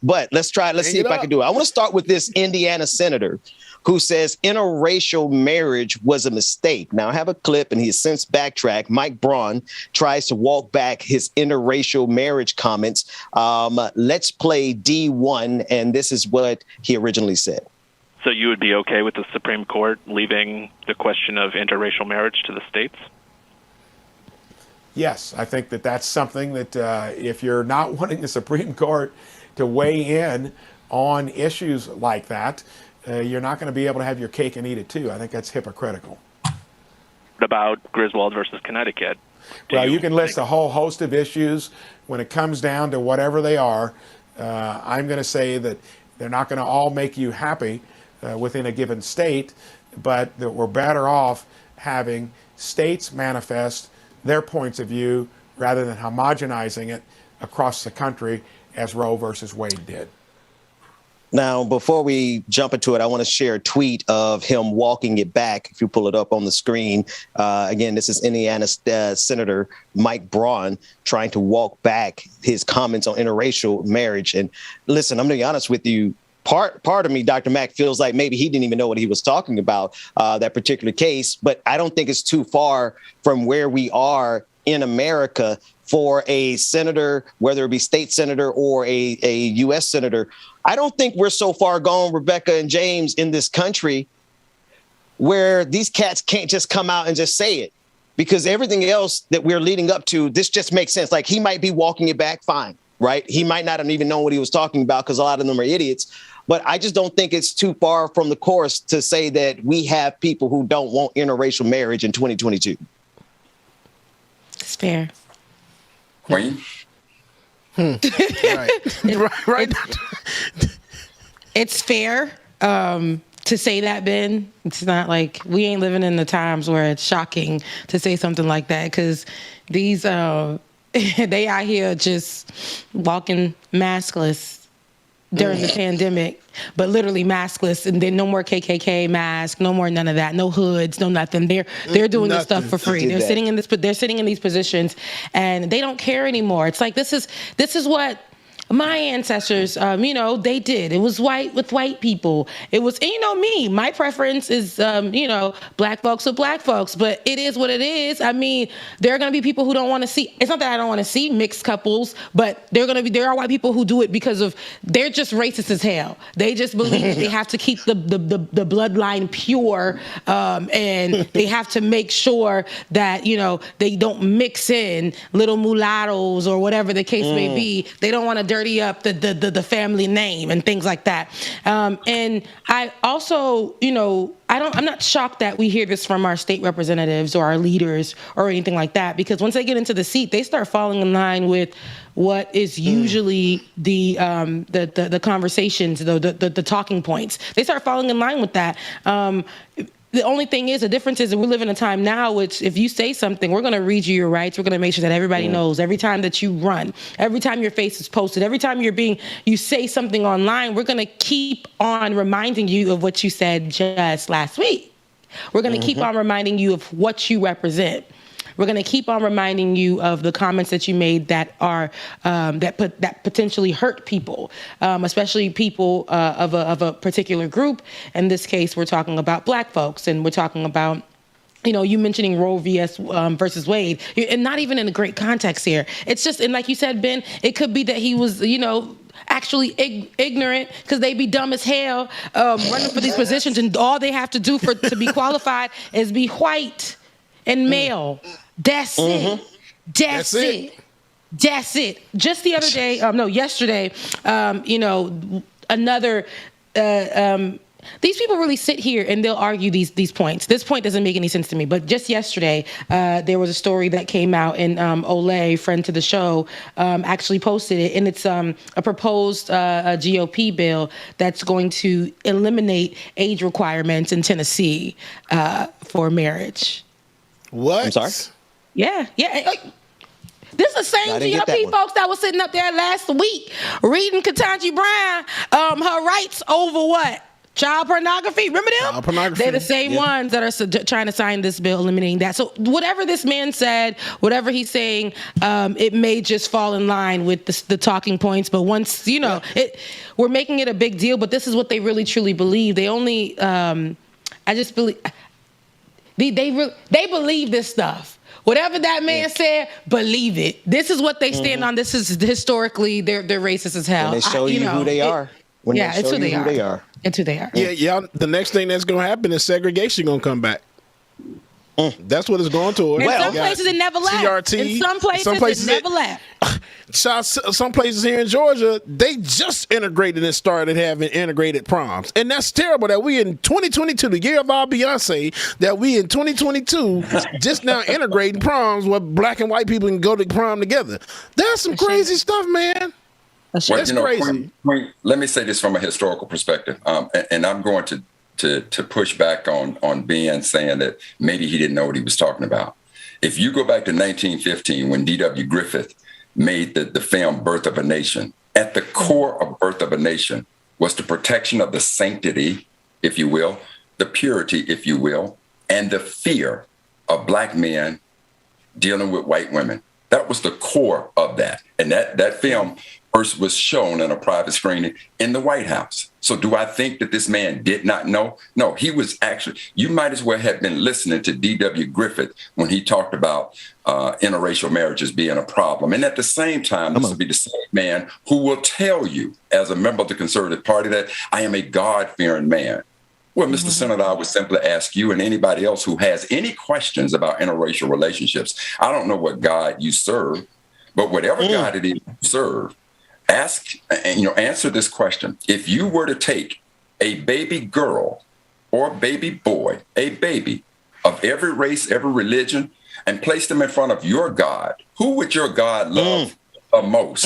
But let's see if I can do it. I want to start with this Indiana senator who says interracial marriage was a mistake. Now, I have a clip, and he has since backtracked. Mike Braun tries to walk back his interracial marriage comments. Let's play D1, and this is what he originally said. So you would be okay with the Supreme Court leaving the question of interracial marriage to the states? Yes, I think that that's something that if you're not wanting the Supreme Court to weigh in on issues like that, you're not going to be able to have your cake and eat it too. I think that's hypocritical. What about Griswold versus Connecticut? Well, you can list a whole host of issues. When it comes down to whatever they are, I'm going to say that they're not going to all make you happy within a given state, but that we're better off having states manifest their points of view rather than homogenizing it across the country as Roe versus Wade did. Now, before we jump into it, I want to share a tweet of him walking it back. If you pull it up on the screen, again, this is Indiana Senator Mike Braun trying to walk back his comments on interracial marriage. And listen, I'm going to be honest with you. Part of me, Dr. Mack, feels like maybe he didn't even know what he was talking about, that particular case. But I don't think it's too far from where we are in America for a senator, whether it be state senator or a U.S. senator. I don't think we're so far gone, Rebecca and James, in this country where these cats can't just come out and just say it, because everything else that we're leading up to, this just makes sense. Like, he might be walking it back fine, right? He might not have even known what he was talking about because a lot of them are idiots. But I just don't think it's too far from the course to say that we have people who don't want interracial marriage in 2022. It's fair. Queen? Right. It's fair to say that, Ben. It's not like we ain't living in the times where it's shocking to say something like that, because these they out here just walking maskless during the pandemic, but literally maskless, and then no more KKK mask, no more none of that, no hoods, no nothing. They're doing this stuff for free. They're sitting in these positions, and they don't care anymore. It's like this is what my ancestors, they did. It was white with white people. It was, and me, my preference is, black folks with black folks, but it is what it is. I mean, there are going to be people who don't want to see, it's not that I don't want to see mixed couples, but there are white people who do it because they're just racist as hell. They just believe they have to keep the bloodline pure, and they have to make sure that, they don't mix in little mulattoes or whatever the case may be. They don't want to dirty up the family name and things like that. And I also, I'm not shocked that we hear this from our state representatives or our leaders or anything like that, because once they get into the seat, they start falling in line with what is usually the conversations, the talking points. They start falling in line with that. The only thing is, the difference is that we live in a time now which, if you say something, we're going to read you your rights. We're going to make sure that everybody knows. Every time that you run, every time your face is posted, every time you say something online, we're going to keep on reminding you of what you said just last week. We're going to keep on reminding you of what you represent. We're going to keep on reminding you of the comments that you made that are that potentially hurt people, especially people of a particular group. In this case, we're talking about black folks, and we're talking about, you mentioning Roe versus Wade, and not even in a great context here. It's just, and like you said, Ben, it could be that he was, actually ignorant, because they be dumb as hell running for these positions, and all they have to do to be qualified is be white and male. That's it. That's it. That's it. Just the other day, yesterday, another, these people really sit here and they'll argue these points. This point doesn't make any sense to me, but just yesterday, there was a story that came out, and Olay, friend to the show, actually posted it, and it's a proposed a GOP bill that's going to eliminate age requirements in Tennessee for marriage. What? I'm sorry? Yeah. This is the same GOP folks that was sitting up there last week reading Ketanji Brown her rights over what? Child pornography. Remember them? Child pornography. They're the same ones that are trying to sign this bill eliminating that. So whatever this man said, whatever he's saying, it may just fall in line with the talking points. But once, we're making it a big deal, but this is what they really truly believe. They only, I just believe, they believe this stuff. Whatever that man said, believe it. This is what they stand on. This is historically, they're racist as hell. When they show you who they are. It's who they are. It's who they are. Yeah. The next thing that's going to happen is segregation going to come back. That's what it's going toward. In some places it never left. TRT. In some places it never left. Some places here in Georgia, they just integrated and started having integrated proms. And that's terrible that we in 2022, the year of our Beyonce, that we in 2022 just now integrating proms where black and white people can go to prom together. That's some crazy stuff, man. That's crazy. Queen, let me say this from a historical perspective, and I'm going to push back on Ben saying that maybe he didn't know what he was talking about. If you go back to 1915, when D.W. Griffith made the film Birth of a Nation, at the core of Birth of a Nation was the protection of the sanctity, if you will, the purity, if you will, and the fear of black men dealing with white women. That was the core of that. And that film first was shown in a private screening in the White House. So do I think that this man did not know? No, he was actually, you might as well have been listening to D.W. Griffith when he talked about interracial marriages being a problem. And at the same time, this will be the same man who will tell you, as a member of the Conservative Party, that I am a God-fearing man. Well, Mr. Senator, I would simply ask you and anybody else who has any questions about interracial relationships. I don't know what God you serve, but whatever God it is you serve, answer this question. If you were to take a baby girl or baby boy, a baby of every race, every religion, and place them in front of your God, who would your God love the most?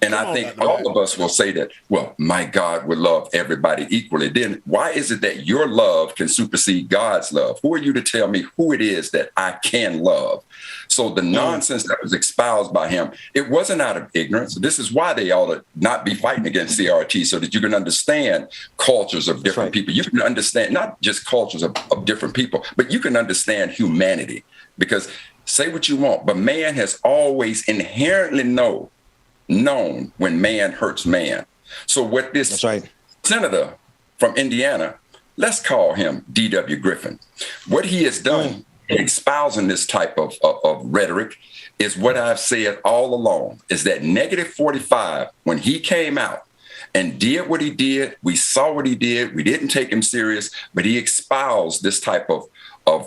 And I think all of us will say that, well, my God would love everybody equally. Then why is it that your love can supersede God's love? Who are you to tell me who it is that I can love? So the nonsense that was espoused by him, it wasn't out of ignorance. This is why they ought to not be fighting against CRT, so that you can understand cultures of different people. You can understand not just cultures of different people, but you can understand humanity. Because say what you want, but man has always inherently known when man hurts man. So what this senator from Indiana, let's call him D.W. Griffin, what he has done in espousing this type of rhetoric is what I've said all along, is that -45, when he came out and did what he did, we saw what he did, we didn't take him serious, but he espoused this type of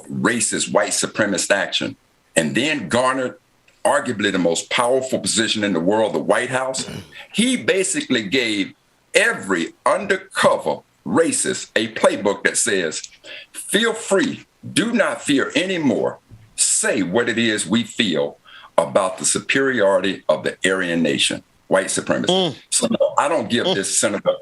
racist, white supremacist action, and then garnered arguably the most powerful position in the world, the White House. He basically gave every undercover racist a playbook that says, feel free, do not fear anymore. Say what it is we feel about the superiority of the Aryan nation, white supremacy. So no, I don't give this senator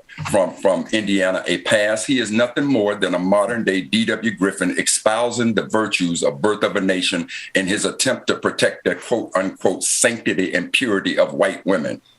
from Indiana a pass. He is nothing more than a modern day D.W. Griffin espousing the virtues of Birth of a Nation in his attempt to protect the quote unquote sanctity and purity of white women.